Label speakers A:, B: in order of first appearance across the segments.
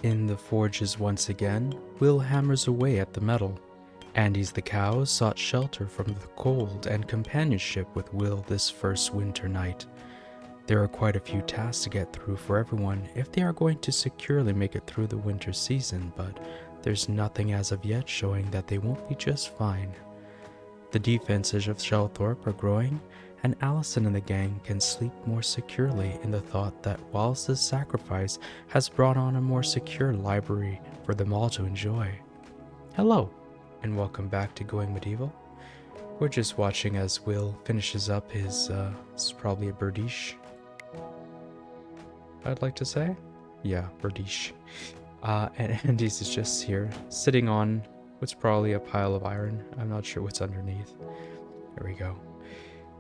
A: In the forges once again, Will hammers away at the metal. Andy's the cow sought shelter from the cold and companionship with Will this first winter night. There are quite a few tasks to get through for everyone if they are going to securely make it through the winter season, but there's nothing as of yet showing that they won't be just fine. The defenses of Shelthorpe are growing, and Alison and the gang can sleep more securely in the thought that whilst this sacrifice has brought on a more secure library for them all to enjoy. Hello, and welcome back to Going Medieval. We're just watching as Will finishes up his, this is probably a Berdish, I'd like to say. Yeah, Berdish. And Andy's is just here, sitting on what's probably a pile of iron. I'm not sure what's underneath. There we go.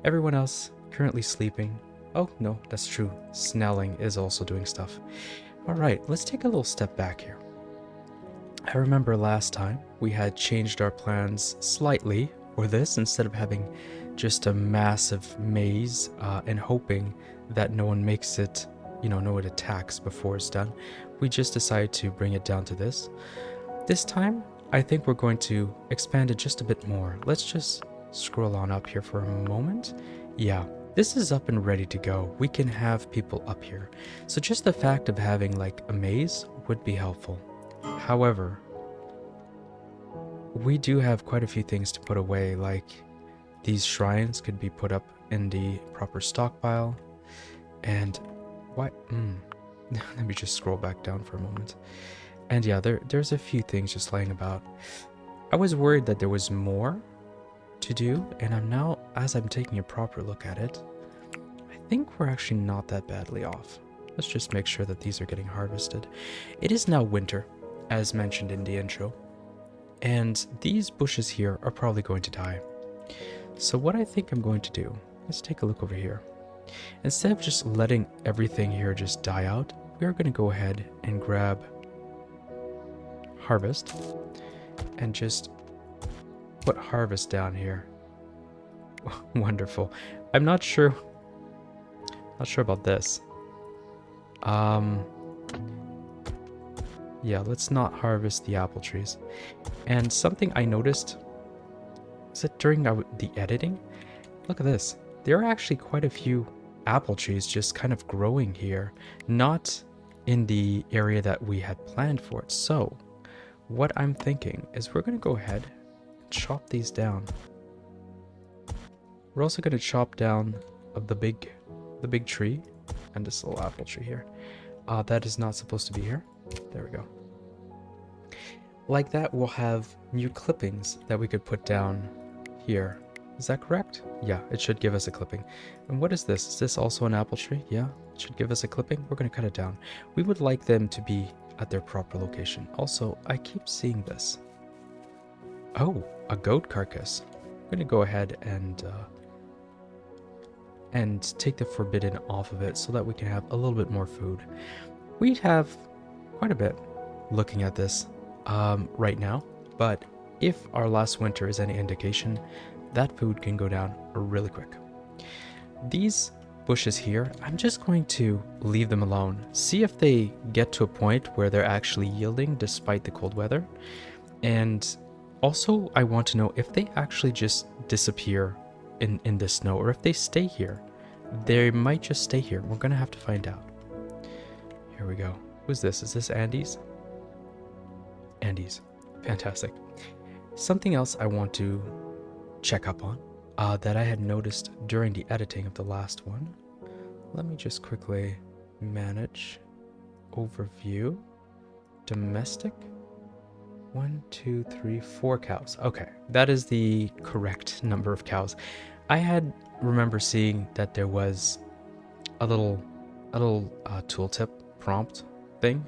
A: Everyone else currently sleeping. Oh, no, that's true. Snelling is also doing stuff. Alright, let's take a little step back here. I remember last time we had changed our plans slightly for this. Instead of having just a massive maze and hoping that no one makes it, no one attacks before it's done, we just decided to bring it down to this. This time, I think we're going to expand it just a bit more. Let's just scroll on up here for a moment. Yeah, this is up and ready to go. We can have people up here. So just the fact of having like a maze would be helpful. However, we do have quite a few things to put away, like these shrines could be put up in the proper stockpile. And what? Let me just scroll back down for a moment. And yeah, there's a few things just laying about. I was worried that there was more to do, and I'm now, as I'm taking a proper look at it, I think we're actually not that badly off. Let's just make sure that these are getting harvested. It is now winter, as mentioned in the intro, and these bushes here are probably going to die. So what I think I'm going to do, let's take a look over here. Instead of just letting everything here just die out, we are going to go ahead and grab harvest and just put harvest down here. Wonderful. I'm not sure about this. Yeah, let's not harvest the apple trees. And something I noticed is that during the editing, look at this. There are actually quite a few apple trees just kind of growing here, not in the area that we had planned for it. So what I'm thinking is we're going to go ahead and chop these down. We're also going to chop down the big tree and this little apple tree here. That is not supposed to be here. There we go. Like that, we'll have new clippings that we could put down here. Is that correct? Yeah, it should give us a clipping. And what is this? Is this also an apple tree? Yeah, it should give us a clipping. We're going to cut it down. We would like them to be at their proper location. Also, I keep seeing this. Oh, a goat carcass. I'm going to go ahead and take the forbidden off of it so that we can have a little bit more food. We'd have quite a bit looking at this right now, but if our last winter is any indication, that food can go down really quick. These bushes here, I'm just going to leave them alone. See if they get to a point where they're actually yielding despite the cold weather. And also, I want to know if they actually just disappear in the snow or if they stay here. They might just stay here. We're going to have to find out. Here we go. Who's this? Is this Andy's? Andy's. Fantastic. Something else I want to check up on that I had noticed during the editing of the last one. Let me just quickly manage overview. Domestic. 1, 2, 3, 4 cows. Okay, that is the correct number of cows. I had remember seeing that there was a little tooltip prompt thing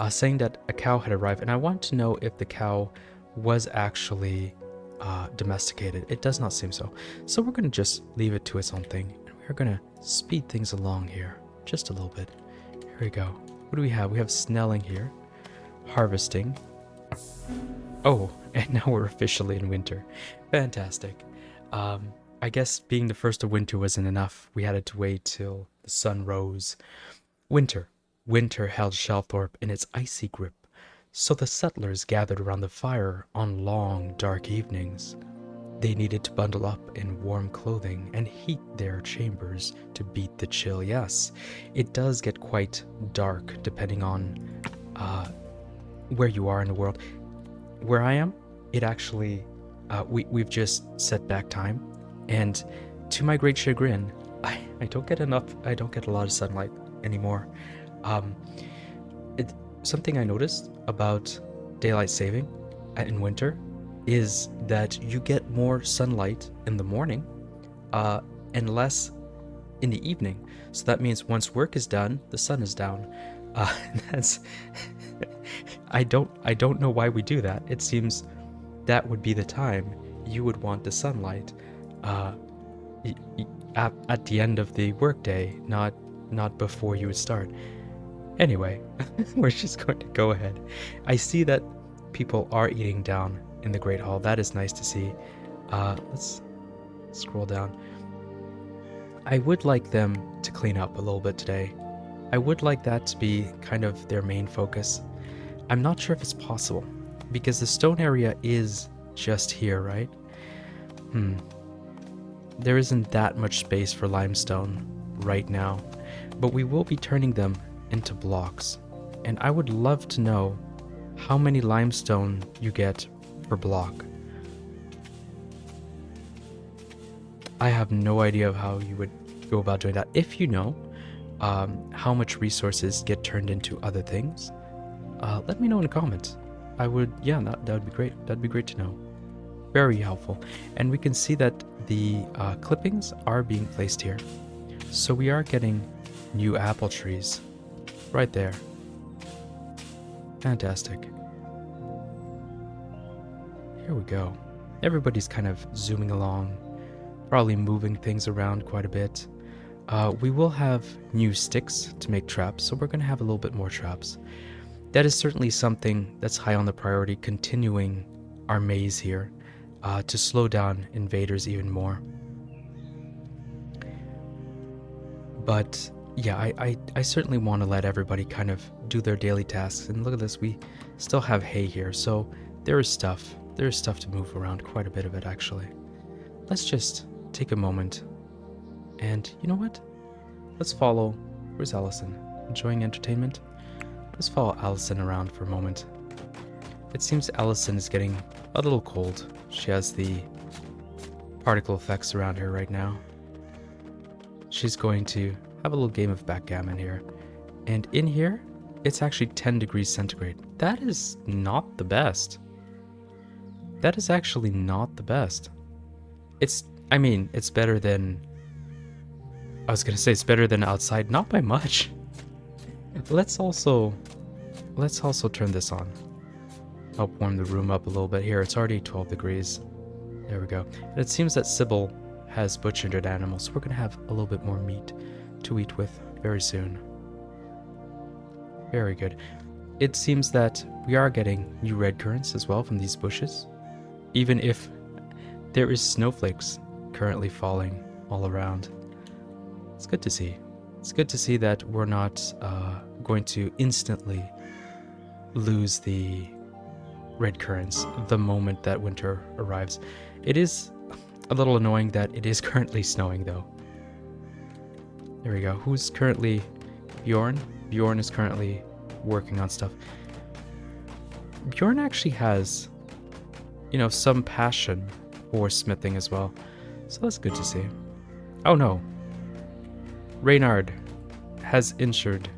A: saying that a cow had arrived, and I want to know if the cow was actually domesticated. It does not seem so. So we're going to just leave it to its own thing, and we're going to speed things along here just a little bit. Here we go. What do we have? We have Snelling here, harvesting. Oh, and now we're officially in winter. Fantastic. I guess being the first of winter wasn't enough. We had to wait till the sun rose. Winter. Winter held Shelthorpe in its icy grip, so the settlers gathered around the fire on long, dark evenings. They needed to bundle up in warm clothing and heat their chambers to beat the chill. Yes, it does get quite dark depending on where you are in the world. Where I am, it actually, we've just set back time, and to my great chagrin, I don't get a lot of sunlight anymore. Something I noticed about daylight saving in winter is that you get more sunlight in the morning and less in the evening. So that means once work is done, the sun is down. That's I don't know why we do that. It seems that would be the time you would want the sunlight at the end of the workday, not before you would start. Anyway, we're just going to go ahead. I see that people are eating down in the Great Hall. That is nice to see. Let's scroll down. I would like them to clean up a little bit today. I would like that to be kind of their main focus. I'm not sure if it's possible, because the stone area is just here, right? There isn't that much space for limestone right now, but we will be turning them into blocks. And I would love to know how many limestone you get per block. I have no idea of how you would go about doing that. If you know how much resources get turned into other things, let me know in the comments. That would be great. That'd be great to know. Very helpful. And we can see that the clippings are being placed here. So we are getting new apple trees right there. Fantastic. Here we go. Everybody's kind of zooming along, probably moving things around quite a bit. We will have new sticks to make traps, so we're going to have a little bit more traps. That is certainly something that's high on the priority, continuing our maze here to slow down invaders even more. But yeah, I certainly want to let everybody kind of do their daily tasks. And look at this, we still have hay here, so there is stuff to move around, quite a bit of it actually. Let's just take a moment, and you know what? Let's follow, where's Alison? Enjoying entertainment? Let's follow Alison around for a moment. It seems Alison is getting a little cold. She has the particle effects around her right now. She's going to have a little game of backgammon here. And in here, it's actually 10 degrees centigrade. That is not the best. That is actually not the best. It's better than... I was gonna say it's better than outside, not by much. Let's also turn this on. Help warm the room up a little bit here. It's already 12 degrees. There we go. And it seems that Sybil has butchered an animal, so we're gonna have a little bit more meat to eat with very soon. Very good. It seems that we are getting new red currants as well from these bushes, even if there is snowflakes currently falling all around. It's good to see. It's good to see that we're not going to instantly lose the red currants the moment that winter arrives. It is a little annoying that it is currently snowing though. There we go. Who's currently... Bjorn? Bjorn is currently working on stuff. Bjorn actually has, some passion for smithing as well. So that's good to see. Oh no. Reynard has injured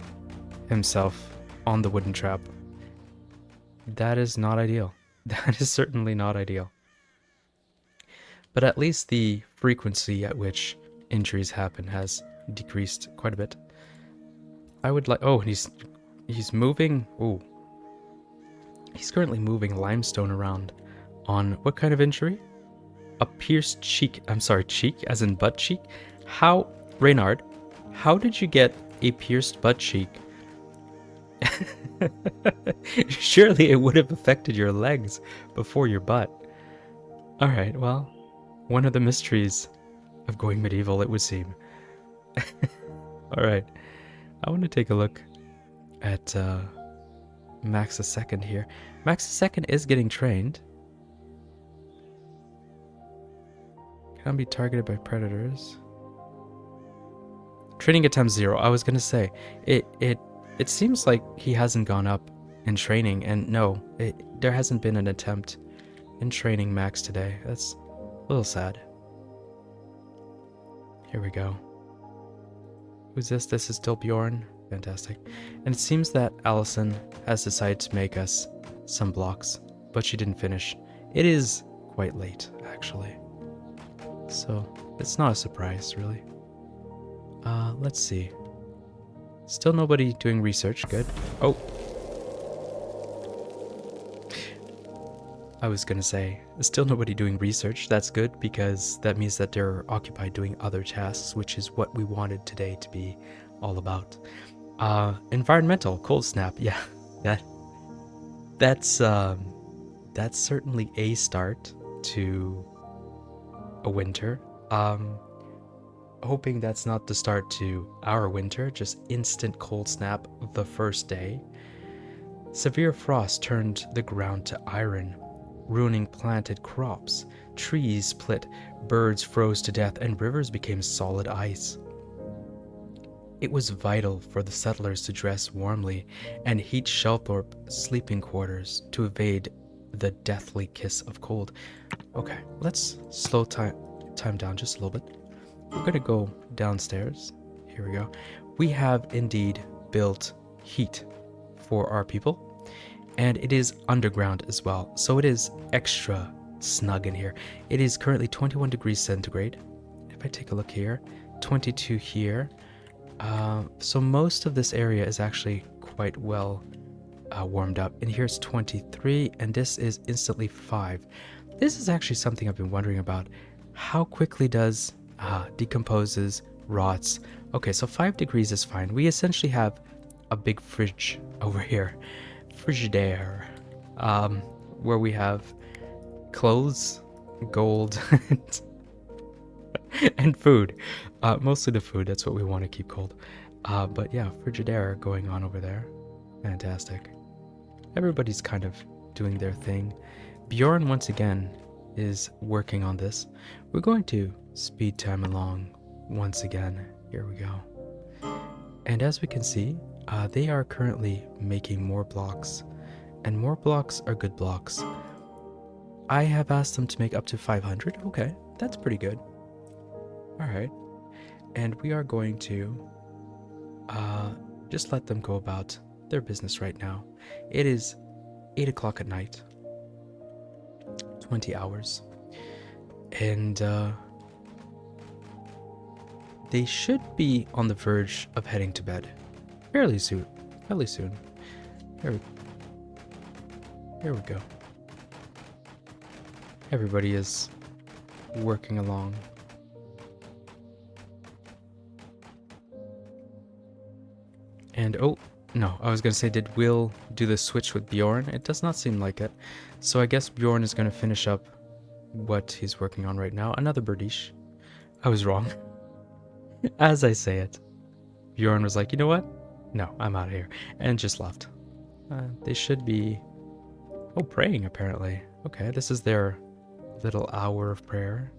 A: himself on the wooden trap. That is not ideal. That is certainly not ideal. But at least the frequency at which injuries happen has decreased quite a bit. I would like... Oh, he's moving... Ooh. He's currently moving limestone around on what kind of injury? A pierced cheek. I'm sorry, cheek as in butt cheek? How... Reynard, how did you get a pierced butt cheek? Surely it would have affected your legs before your butt. Alright, well, one of the mysteries of going medieval, it would seem. Alright, I want to take a look at Max's second here. Max's second is getting trained. Can be targeted by predators. Training at time 0. I was gonna say it seems like he hasn't gone up in training, and no, there hasn't been an attempt in training Max today. That's a little sad. Here we go. Who's this? This is still Bjorn. Fantastic. And it seems that Alison has decided to make us some blocks, but she didn't finish. It is quite late, actually. So it's not a surprise, really. Let's see. Still nobody doing research. Good. Oh. I was gonna say, still nobody doing research. That's good, because that means that they're occupied doing other tasks, which is what we wanted today to be all about. Environmental, cold snap. Yeah, that's certainly a start to a winter. Hoping that's not the start to our winter, just instant cold snap the first day. Severe frost turned the ground to iron, ruining planted crops. Trees split, birds froze to death, and rivers became solid ice. It was vital for the settlers to dress warmly and heat Shelthorpe sleeping quarters to evade the deathly kiss of cold. Okay, let's slow time down just a little bit. We're gonna go downstairs. Here we go. We have indeed built heat for our people, and it is underground as well, so it is extra snug in here. It is currently 21 degrees centigrade. If I take a look here, 22 here. So most of this area is actually quite well warmed up. And here's 23, and this is instantly 5. This is actually something I've been wondering about. How quickly does decomposes, rots? Okay, so 5 degrees is fine. We essentially have a big fridge over here. Frigidaire. Where we have clothes, gold, and food. Mostly the food, that's what we want to keep cold. But yeah, Frigidaire going on over there. Fantastic. Everybody's kind of doing their thing. Bjorn, once again, is working on this. We're going to speed time along once again. Here we go. And as we can see, they are currently making more blocks. And more blocks are good blocks. I have asked them to make up to 500. Okay, that's pretty good. Alright. And we are going to just let them go about their business right now. It is 8 o'clock at night. 20 hours. And they should be on the verge of heading to bed. Fairly soon. Here we go. Everybody is working along. And oh, no, I was gonna say, did Will do the switch with Bjorn? It does not seem like it. So I guess Bjorn is gonna finish up what he's working on right now. Another birdish. I was wrong. As I say it, Bjorn was like, you know what? No, I'm out of here. And just left. They should be, praying apparently. Okay, this is their little hour of prayer.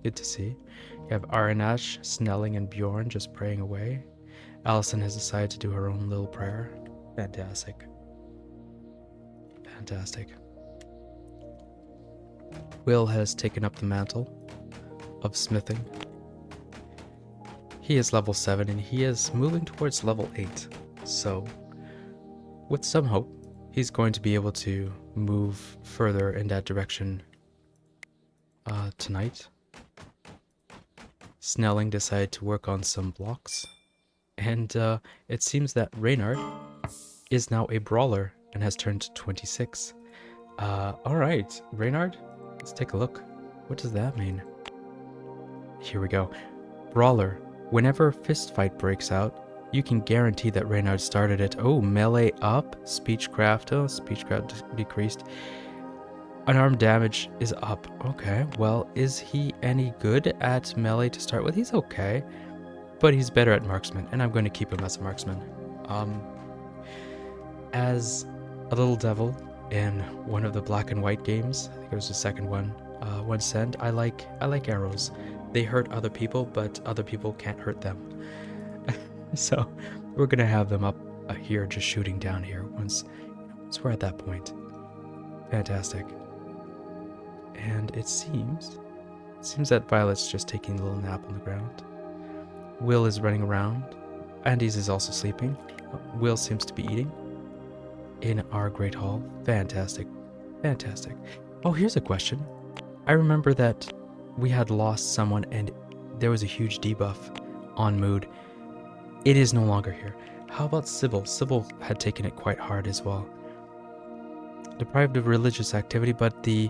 A: Good to see. You have Aranash, Snelling, and Bjorn just praying away. Alison has decided to do her own little prayer. Fantastic. Will has taken up the mantle of smithing. He is level 7 and he is moving towards level 8. So, with some hope, he's going to be able to move further in that direction tonight. Snelling decided to work on some blocks. And it seems that Reynard is now a brawler and has turned 26. Alright, Reynard, let's take a look. What does that mean? Here we go. Brawler. Whenever a fist fight breaks out, you can guarantee that Reynard started it. Oh, melee up. Speechcraft. Oh, speechcraft decreased. Unarmed damage is up. Okay, well, is he any good at melee to start with? He's okay. But he's better at marksman, and I'm going to keep him as a marksman. as a little devil in one of the black and white games, I think it was the second one, once said, I like arrows. They hurt other people, but other people can't hurt them. So we're gonna have them up here, just shooting down here once we're at that point. Fantastic. And it seems that Violet's just taking a little nap on the ground. Will is running around. Andy's is also sleeping. Will seems to be eating in our great hall. Fantastic. Fantastic. Oh, here's a question. I remember that we had lost someone and there was a huge debuff on mood. It is no longer here. How about Sybil? Sybil had taken it quite hard as well. Deprived of religious activity, but the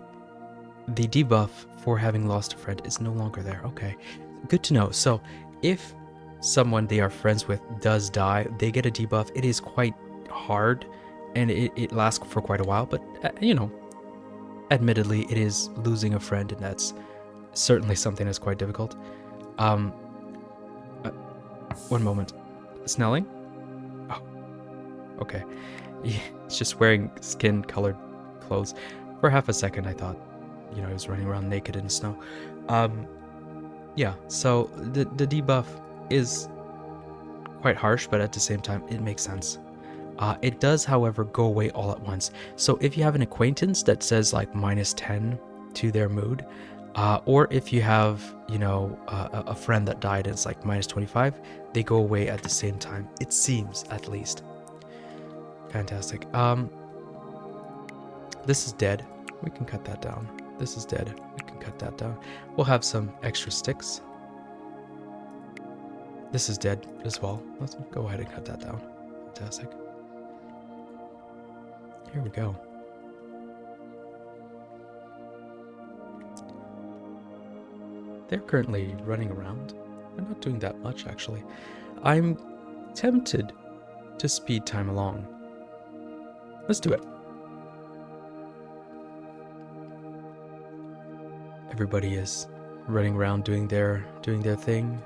A: debuff for having lost a friend is no longer there. Okay, good to know. So if someone they are friends with does die, they get a debuff. It is quite hard and it lasts for quite a while, but admittedly it is losing a friend, and that's certainly something that's quite difficult. One moment. Snelling? Oh, okay. He's just wearing skin-colored clothes. For half a second, I thought, he was running around naked in the snow. Yeah, so the debuff is quite harsh, but at the same time, it makes sense. It does, however, go away all at once. So if you have an acquaintance that says like -10 to their mood, or if you have, a friend that died and it's like -25, they go away at the same time. It seems, at least. Fantastic. This is dead. We can cut that down. This is dead. We can cut that down. We'll have some extra sticks. This is dead as well. Let's go ahead and cut that down. Fantastic. Here we go. They're currently running around. They're not doing that much, actually. I'm tempted to speed time along. Let's do it. Everybody is running around doing their thing.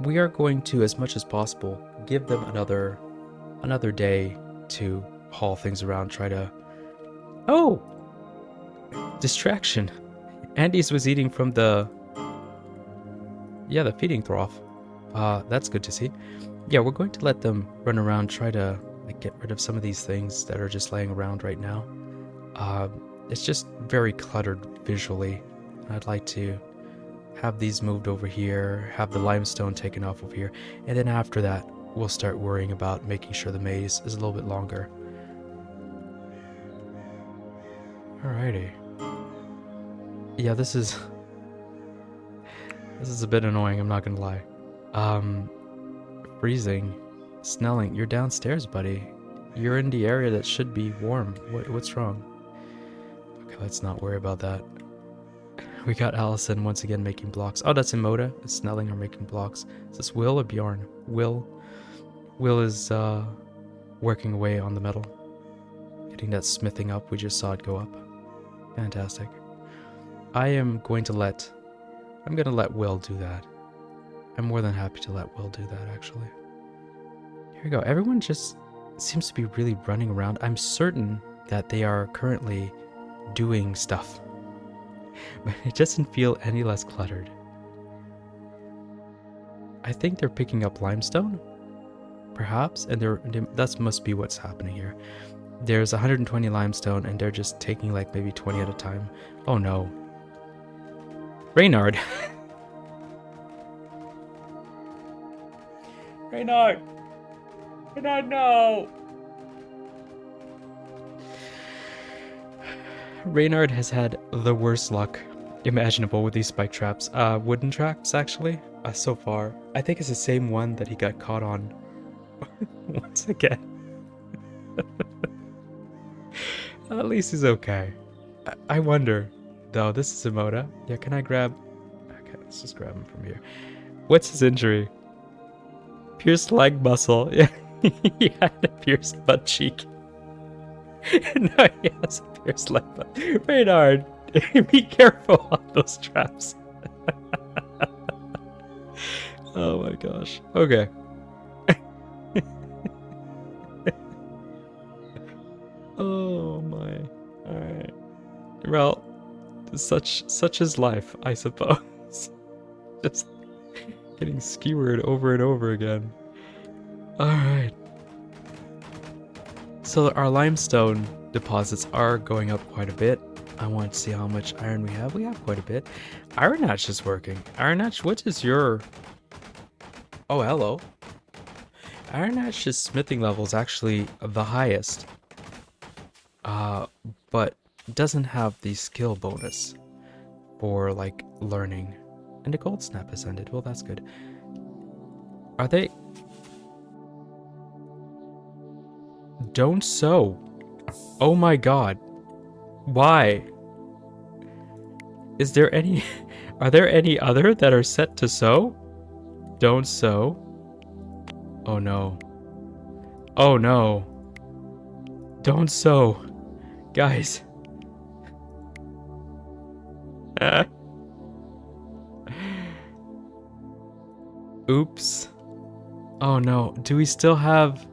A: We are going to, as much as possible, give them another day to haul things around, try to... Oh! Distraction. Andy's was eating from the feeding trough. That's good to see. Yeah, we're going to let them run around, try to get rid of some of these things that are just laying around right now. It's just very cluttered visually. I'd like to have these moved over here, have the limestone taken off over here, and then after that, we'll start worrying about making sure the maze is a little bit longer. Alrighty. Yeah, this is a bit annoying, I'm not gonna lie. Freezing. Snelling, you're downstairs, buddy. You're in the area that should be warm. What's wrong? Okay, let's not worry about that. We got Alison once again making blocks. Oh, that's Imoda and Snelling are making blocks. Is this Will or Bjorn? Will is working away on the metal. Getting that smithing up. We just saw it go up. Fantastic. I'm going to let Will do that. I'm more than happy to let Will do that, actually. Here we go. Everyone just seems to be really running around. I'm certain that they are currently doing stuff. But it doesn't feel any less cluttered. I think they're picking up limestone, perhaps, and that must be what's happening here. There's 120 limestone, and they're just taking like maybe 20 at a time. Oh no. Reynard! Reynard! Reynard, no! Reynard has had the worst luck imaginable with these spike traps. Wooden traps, actually, so far. I think it's the same one that he got caught on once again. At least he's okay. I wonder, though, this is Imoda. Yeah, can I grab... Okay, let's just grab him from here. What's his injury? Pierced leg muscle. Yeah, he had a pierced butt cheek. No, he has a pierced leg butt. Reynard, be careful on those traps. Oh my gosh. Okay. Well, such is life, I suppose. Just getting skewered over and over again. Alright. So our limestone deposits are going up quite a bit. I want to see how much iron we have. We have quite a bit. Iron Hatch is working. Iron Hatch, what is your... Oh, hello. Iron Hatch's smithing level is actually the highest. But doesn't have the skill bonus for, like, learning. And a gold snap has ended. Well, that's good. Are they... Don't sew. Oh my god. Why? Is there any... Are there any other that are set to sew? Don't sew. Oh no. Oh no. Don't sew. Guys. Oops. Oh no. Do we still have...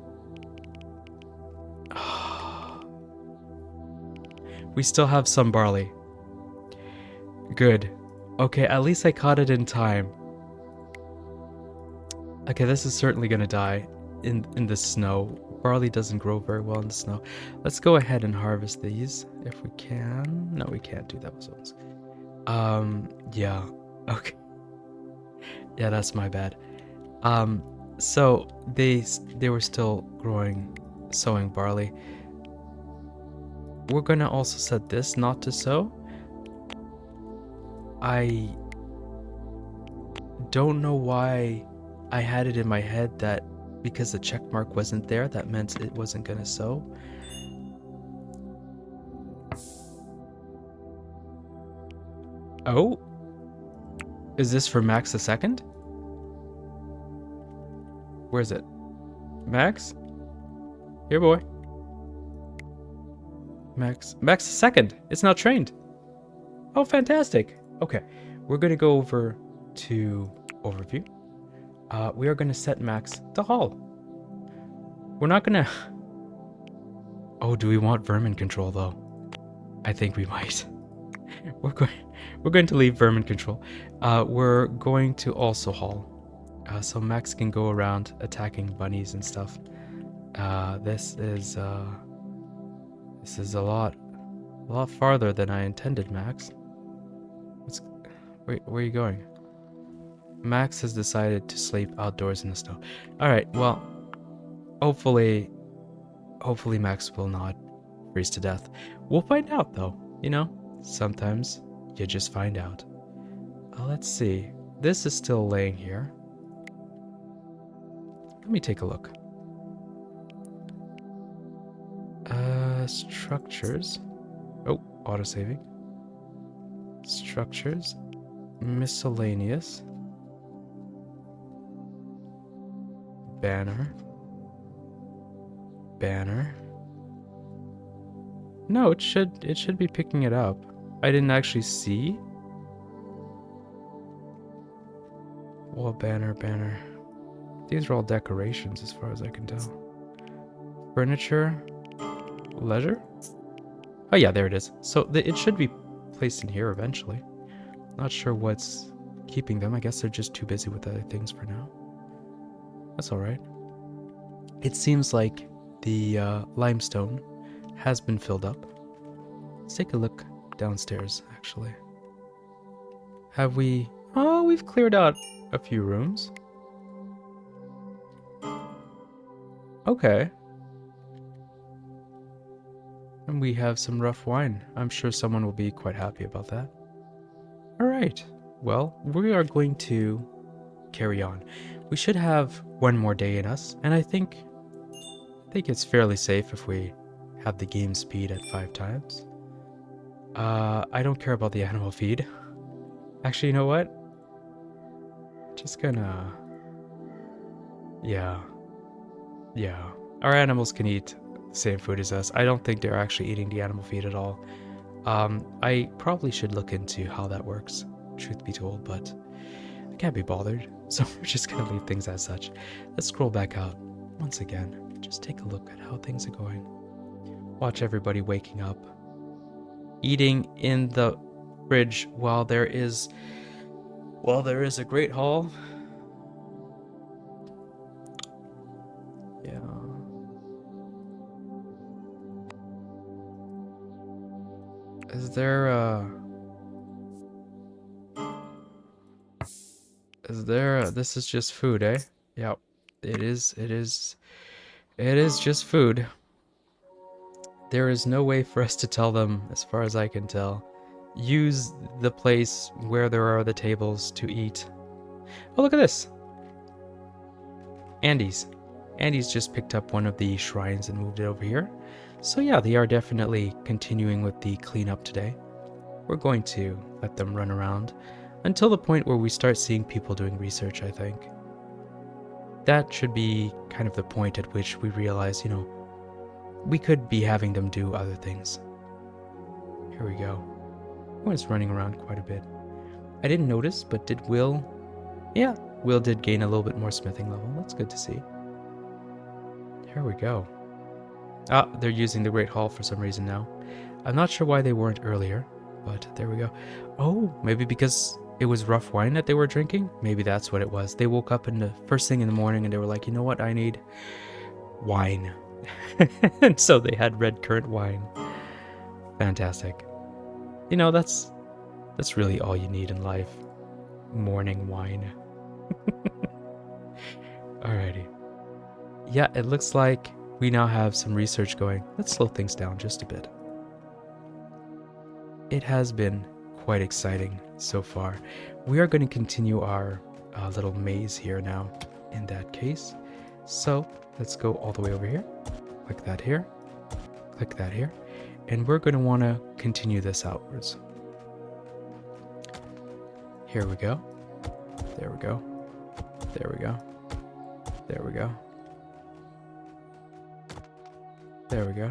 A: We still have some barley. Good. Okay, at least I caught it in time. Okay, this is certainly gonna die in the snow. Barley doesn't grow very well in the snow. Let's go ahead and harvest these if we can. No, we can't do that with those. Yeah. Okay. Yeah, that's my bad. So they were still sowing barley. We're gonna also set this not to sow. I don't know why I had it in my head that because the check mark wasn't there, that meant it wasn't gonna sow. Oh? Is this for Max the second? Where is it? Max? Here, boy. Max the second. It's now trained. Oh, fantastic. Okay, we're gonna go over to overview. We are gonna set Max to Hall. We're not gonna... Oh, do we want vermin control though? I think we might. We're going to leave vermin control. We're going to also Hall. So Max can go around attacking bunnies and stuff. This is a lot farther than I intended, Max. Where are you going? Max has decided to sleep outdoors in the snow. Alright, well, hopefully Max will not freeze to death. We'll find out though, you know? Sometimes you just find out. Let's see. This is still laying here. Let me take a look. Structures. Oh, autosaving. Structures. Miscellaneous. Banner. No, it should be picking it up. I didn't actually see. Wall banner. These are all decorations as far as I can tell. Furniture. Leisure? Oh yeah, there it is. So it should be placed in here eventually. Not sure what's keeping them. I guess they're just too busy with other things for now. That's alright. It seems like the limestone has been filled up. Let's take a look downstairs, actually. Have we... Oh, we've cleared out a few rooms. Okay. And we have some rough wine. I'm sure someone will be quite happy about that. Alright. Well, we are going to carry on. We should have one more day in us, and I think it's fairly safe if we have the game speed at 5 times. I don't care about the animal feed. Actually, you know what? Just gonna... Yeah. Our animals can eat the same food as us. I don't think they're actually eating the animal feed at all. I probably should look into how that works, truth be told, but I can't be bothered. So we're just gonna leave things as such. Let's scroll back out once again. Just take a look at how things are going. Watch everybody waking up. eating in the fridge while there is a great hall. Yeah. Is there this is just food, eh? Yep. It is just food. There is no way for us to tell them, as far as I can tell. Use the place where there are the tables to eat. Oh, look at this. Andy's just picked up one of the shrines and moved it over here. So yeah, they are definitely continuing with the cleanup today. We're going to let them run around until the point where we start seeing people doing research, I think. That should be kind of the point at which we realize, you know, we could be having them do other things. Here we go. Everyone's running around quite a bit. I didn't notice, but did Will... Yeah, Will did gain a little bit more smithing level. That's good to see. Here we go. Ah, they're using the Great Hall for some reason now. I'm not sure why they weren't earlier, but there we go. Oh, maybe because it was rough wine that they were drinking? Maybe that's what it was. They woke up in the first thing in the morning and they were like, you know what, I need wine. And so they had red currant wine. Fantastic. You know, that's really all you need in life. Morning wine. Alrighty. Yeah, it looks like we now have some research going. Let's slow things down just a bit. It has been quite exciting so far. We are going to continue our little maze here now in that case. So let's go all the way over here. Click that here. Click that here. And we're going to want to continue this outwards. Here we go. There we go. There we go. There we go. There we go.